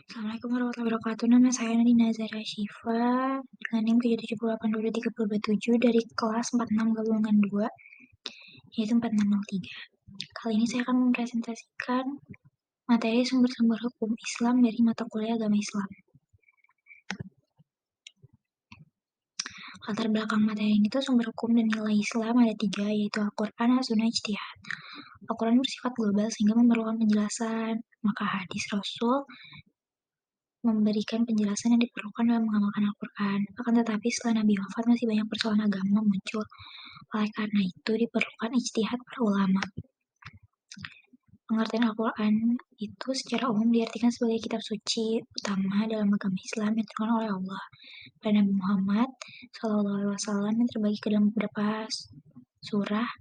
Assalamualaikum warahmatullahi wabarakatuh. Nama saya Nadine Nazara Syifa dengan NIM 7782237 dari kelas 46 gabungan 2, yaitu 4603. Kali ini saya akan mempresentasikan materi sumber-sumber hukum Islam dari mata kuliah agama Islam. Latar belakang materi ini tuh sumber hukum dan nilai Islam ada 3, yaitu Al-Quran, As-Sunnah, Ijtihad. Al-Quran bersifat global sehingga memerlukan penjelasan, maka hadis Rasul memberikan penjelasan yang diperlukan dalam mengamalkan Al-Quran. Akan tetapi setelah Nabi wafat masih banyak persoalan agama muncul. Oleh karena itu diperlukan ijtihad para ulama. Pengertian Al-Quran itu secara umum diartikan sebagai kitab suci utama dalam agama Islam yang diturunkan oleh Allah pada Nabi Muhammad SAW yang terbagi ke dalam beberapa surah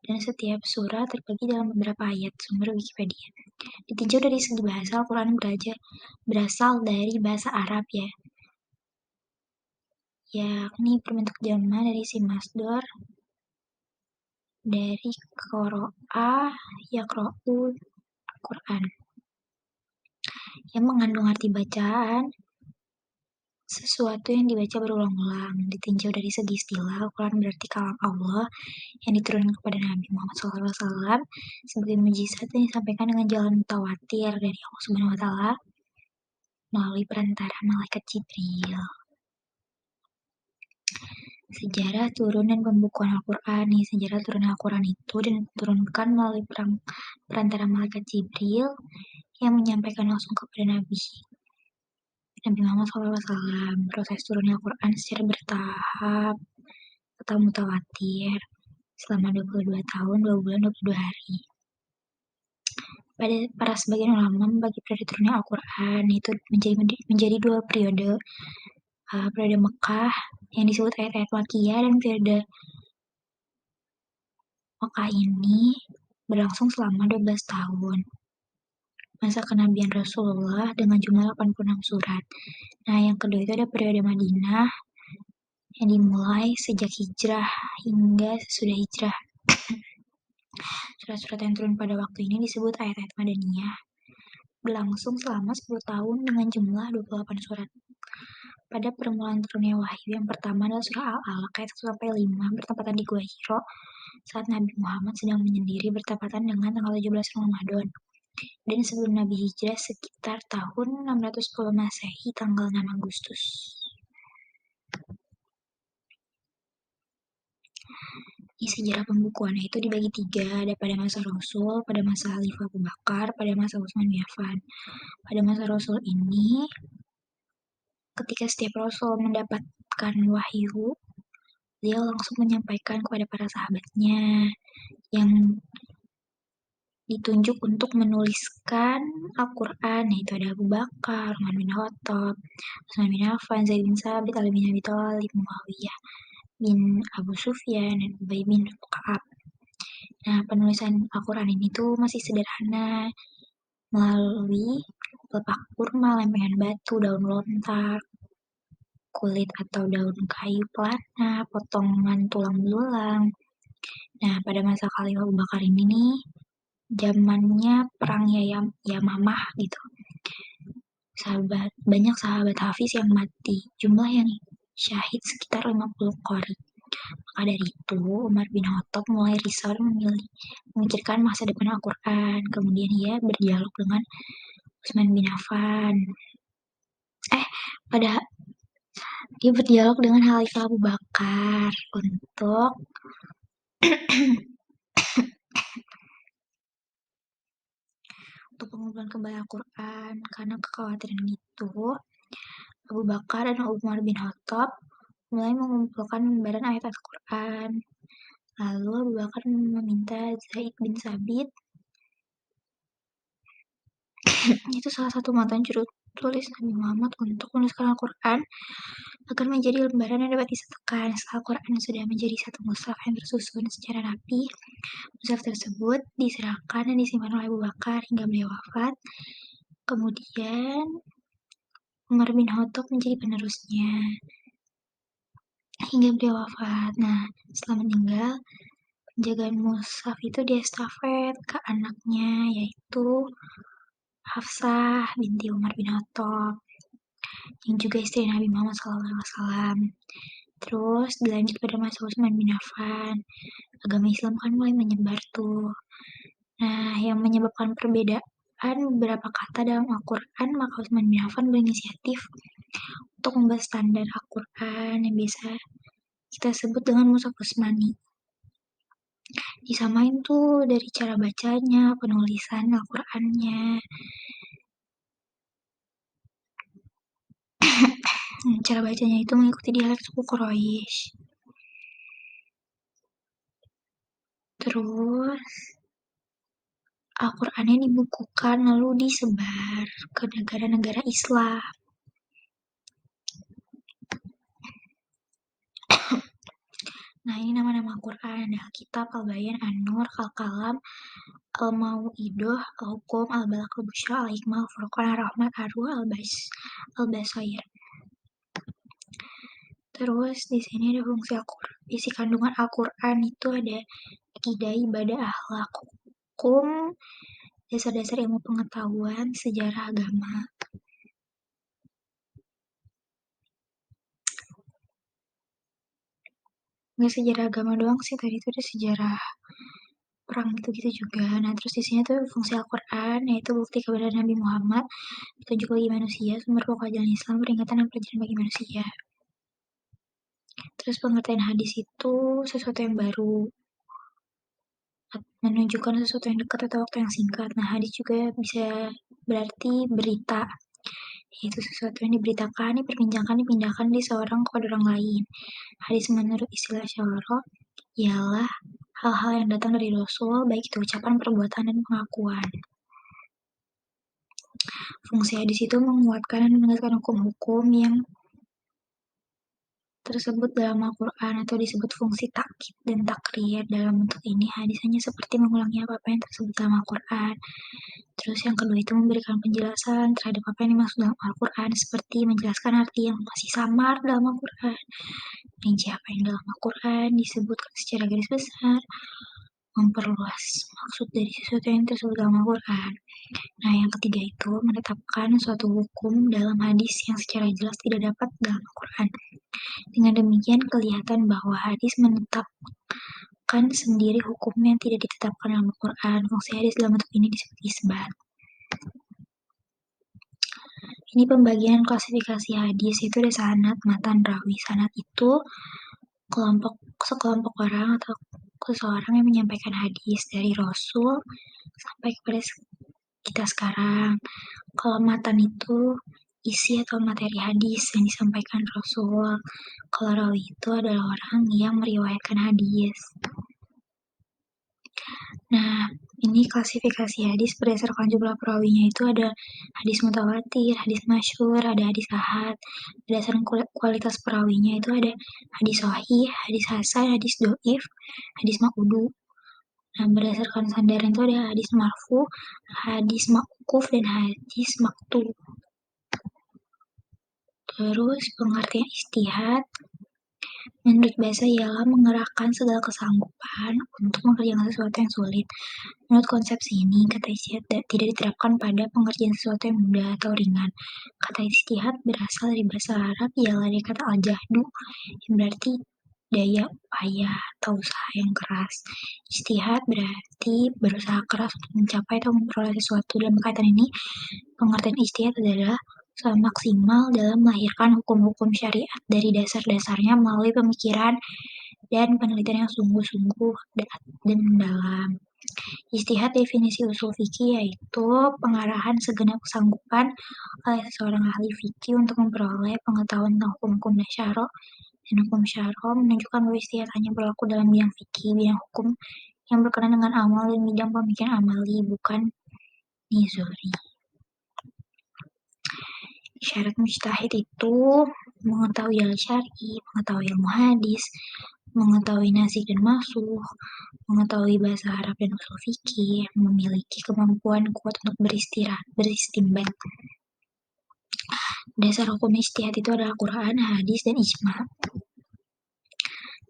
dan setiap surah terbagi dalam beberapa ayat. Sumber Wikipedia. Ditinjau dari segi bahasa, Al-Quran berasal dari bahasa Arab yakni berbentuk jama dari si masdar dari qoro'ah yaqra'u Al-Quran yang mengandung arti bacaan sesuatu yang dibaca berulang-ulang. Ditinjau dari segi istilah, Al-Quran berarti kalam Allah yang diturunkan kepada Nabi Muhammad SAW sebagai mukjizat yang disampaikan dengan jalan mutawatir dari Allah Subhanahu Wa Taala melalui perantara malaikat Jibril. Sejarah turun dan pembukuan Al-Quran. Sejarah turun Al-Quran itu diturunkan melalui perantara malaikat Jibril yang menyampaikan langsung kepada Nabi Muhammad SAW. Proses turunnya Al-Quran secara bertahap atau mutawatir selama 22 tahun, 2 bulan, 22 hari. Para sebagian ulama membagi periode turunnya Al-Quran itu menjadi 2 periode. Periode Mekah yang disebut ayat-ayat Makkiyah dan periode Mekah ini berlangsung selama 12 tahun. Masa kenabian Rasulullah dengan jumlah 86 surat. Nah, yang kedua itu ada periode Madinah yang dimulai sejak hijrah hingga sesudah hijrah. Surat-surat yang turun pada waktu ini disebut ayat-ayat Madaniyah. Berlangsung selama 10 tahun dengan jumlah 28 surat. Pada permulaan turunnya wahyu yang pertama adalah surah Al-Alaq ayat 1-5 bertepatan di Gua Hiro saat Nabi Muhammad sedang menyendiri bertepatan dengan tanggal 17 Ramadan. Dan sebelum Nabi hijrah sekitar tahun 610 Masehi tanggal 6 Agustus. Di sejarah pembukuannya itu dibagi 3, ada pada masa Rasul, pada masa Khalifah Abu Bakar, pada masa Utsman bin Affan. Pada masa Rasul ini, ketika setiap Rasul mendapatkan wahyu, dia langsung menyampaikan kepada para sahabatnya yang ditunjuk untuk menuliskan Al-Quran, yaitu ada Abu Bakar, Umar bin Khattab, Utsman bin Affan, Zaid bin Thabit, Ali bin Abi Thalib, Muawiyah bin Abu Sufyan, dan Ubay bin Ka'ab. Nah, penulisan Al-Quran ini tuh masih sederhana melalui pepak kurma, lempengan batu, daun lontar, kulit atau daun kayu pelana, potongan tulang belulang. Nah, pada masa Khalifah Abu Bakar ini nih, zamannya perang Yamamah gitu. Banyak sahabat Hafiz yang mati. Jumlah yang syahid sekitar 50 qori. Maka dari itu, Umar bin Khattab mulai risau dan memikirkan masa depan Al-Quran. Kemudian ia berdialog dengan Utsman bin Affan. Dia berdialog dengan Khalifah Abu Bakar untuk pengumpulan kembali Al-Quran. Karena kekhawatiran itu, Abu Bakar dan Umar bin Khattab mulai mengumpulkan lembaran ayat Al-Quran. Lalu Abu Bakar meminta Zaid bin Thabit, itu salah satu mantan juru tulis Nabi Muhammad, untuk menuliskan Al-Quran agar menjadi lembaran yang dapat disatukan. Setelah Al-Quran sudah menjadi satu mushaf yang tersusun secara rapi, mushaf tersebut diserahkan dan disimpan oleh Abu Bakar hingga beliau wafat. Kemudian Umar bin Khattab menjadi penerusnya hingga beliau wafat. Nah, setelah meninggal, penjagaan mushaf itu diestafet ke anaknya, yaitu Hafsah binti Umar bin Khattab, yang juga istri Nabi Muhammad SAW. Terus dilanjut pada masa Utsman bin Affan, agama Islam kan mulai menyebar tuh. Nah, yang menyebabkan perbedaan beberapa kata dalam Al-Quran, maka Utsman bin Affan berinisiatif untuk membuat standar Al-Quran yang biasa kita sebut dengan Mushaf Utsmani. Disamain tuh dari cara bacanya, penulisan Al-Qurannya. Cara bacanya itu mengikuti dialek suku Quraisy. Terus Al-Qurannya dibukukan lalu disebar ke negara-negara Islam. Nah, ini nama-nama Al-Quran. Ada Alkitab, Al-Bayan, An-Nur, Al-Kalam, Al-Mau'idah, Al-Hukum, Al-Balaq, Al-Busyra, Al-Hikmah, Al-Furqan, Ar-Rahman, Ar-Ruh, Al-Basair. Terus di sini ada fungsi Al-Quran. Isi kandungan Al-Quran itu ada akidah, ibadah, akhlak, hukum, dasar-dasar ilmu pengetahuan, sejarah agama. Nggak sejarah agama doang sih, tadi itu ada sejarah perang gitu-gitu juga. Nah, terus di sini tuh fungsi Al-Quran, yaitu bukti kebenaran Nabi Muhammad, petunjuk bagi manusia, sumber pokok ajaran Islam, peringatan dan pelajaran bagi manusia. Terus pengertian hadis itu sesuatu yang baru, menunjukkan sesuatu yang dekat atau waktu yang singkat. Nah, hadis juga bisa berarti berita, yaitu sesuatu yang diberitakan, diperbincangkan, dipindahkan di seorang kepada orang lain. Hadis menurut istilah syarah ialah hal-hal yang datang dari Rasul, baik itu ucapan, perbuatan, dan pengakuan. Fungsi hadis itu menguatkan dan menegaskan hukum-hukum yang tersebut dalam Al-Quran atau disebut fungsi takkid dan takrir. Dalam bentuk ini, hadis hanya seperti mengulangi apa-apa yang tersebut dalam Al-Quran. Terus yang kedua itu memberikan penjelasan terhadap apa yang dimaksud dalam Al-Quran, seperti menjelaskan arti yang masih samar dalam Al-Quran, rinci apa yang dalam Al-Quran disebutkan secara garis besar, memperluas maksud dari sesuatu yang tersebut dalam Al-Quran. Nah, yang ketiga itu menetapkan suatu hukum dalam hadis yang secara jelas tidak dapat dalam Al-Quran. Dengan demikian kelihatan bahwa hadis menetapkan sendiri hukum yang tidak ditetapkan dalam Al-Quran. Fungsi hadis dalam bentuk ini disebut isbat. Ini pembagian klasifikasi hadis, itu ada sanad, matan, rawi. Sanad itu sekelompok orang atau seseorang yang menyampaikan hadis dari Rasul sampai kepada kita sekarang. Kalau matan itu isi atau materi hadis yang disampaikan Rasul. Kalau rawi itu adalah orang yang meriwayatkan hadis. Nah, ini klasifikasi hadis berdasarkan jumlah perawinya itu ada hadis mutawatir, hadis masyhur, ada hadis ahad. Berdasarkan kualitas perawinya itu ada hadis sahih, hadis hasan, hadis doif, hadis maqdu. Nah, berdasarkan sandaran itu ada hadis marfu, hadis mauquf, dan hadis maqtu. Terus pengertian istihad menurut bahasa ialah mengerahkan segala kesanggupan untuk mengerjakan sesuatu yang sulit. Menurut konsepsi ini, kata istihad tidak diterapkan pada pengerjaan sesuatu yang mudah atau ringan. Kata istihad berasal dari bahasa Arab ialah dari kata al-jahdu, yang berarti daya upaya atau usaha yang keras. Istihad berarti berusaha keras untuk mencapai atau memperoleh sesuatu. Dalam kaitan ini, pengertian istihad adalah usaha maksimal dalam melahirkan hukum-hukum syariat dari dasar-dasarnya melalui pemikiran dan penelitian yang sungguh-sungguh dan mendalam. Ijtihad definisi usul fikih yaitu pengarahan segenap kesanggupan oleh seorang ahli fikih untuk memperoleh pengetahuan tentang hukum-hukum syara dan hukum syara menunjukkan bahwa ijtihad hanya berlaku dalam bidang fikih, bidang hukum yang berkenaan dengan amal dan bidang pemikiran amali, bukan nizori. Syarat mujtahid itu mengetahui al-syar'i, mengetahui ilmu hadis, mengetahui nasik dan masukh, mengetahui bahasa Arab dan usul fikih, memiliki kemampuan kuat untuk beristimbat. Dasar hukum ijtihad itu adalah Quran, hadis, dan ijma'.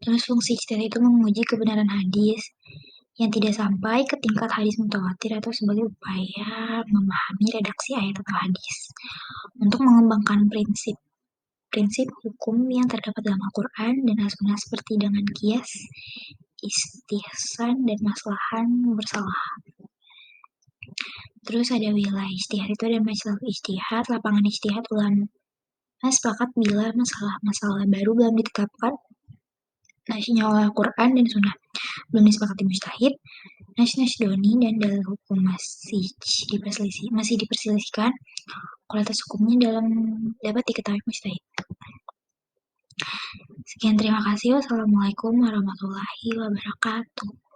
Terus fungsi ijtihad itu menguji kebenaran hadis yang tidak sampai ke tingkat hadis mutawatir atau sebagai upaya memahami redaksi ayat atau hadis. Untuk mengembangkan prinsip hukum yang terdapat dalam Al-Quran dan As-Sunnah seperti dengan kias, istihsan, dan maslahan bersalah. Terus ada wilayah ijtihad, itu ada masalah ijtihad, lapangan ijtihad ulama sepakat bila masalah-masalah baru belum ditetapkan nasnya oleh Al-Quran dan Sunnah, belum disepakati mujtahid, nas doni dan dalil hukum masih diperselisihkan, kualitas hukumnya dapat diketahui mujtahid. Sekian, terima kasih. Wassalamualaikum warahmatullahi wabarakatuh.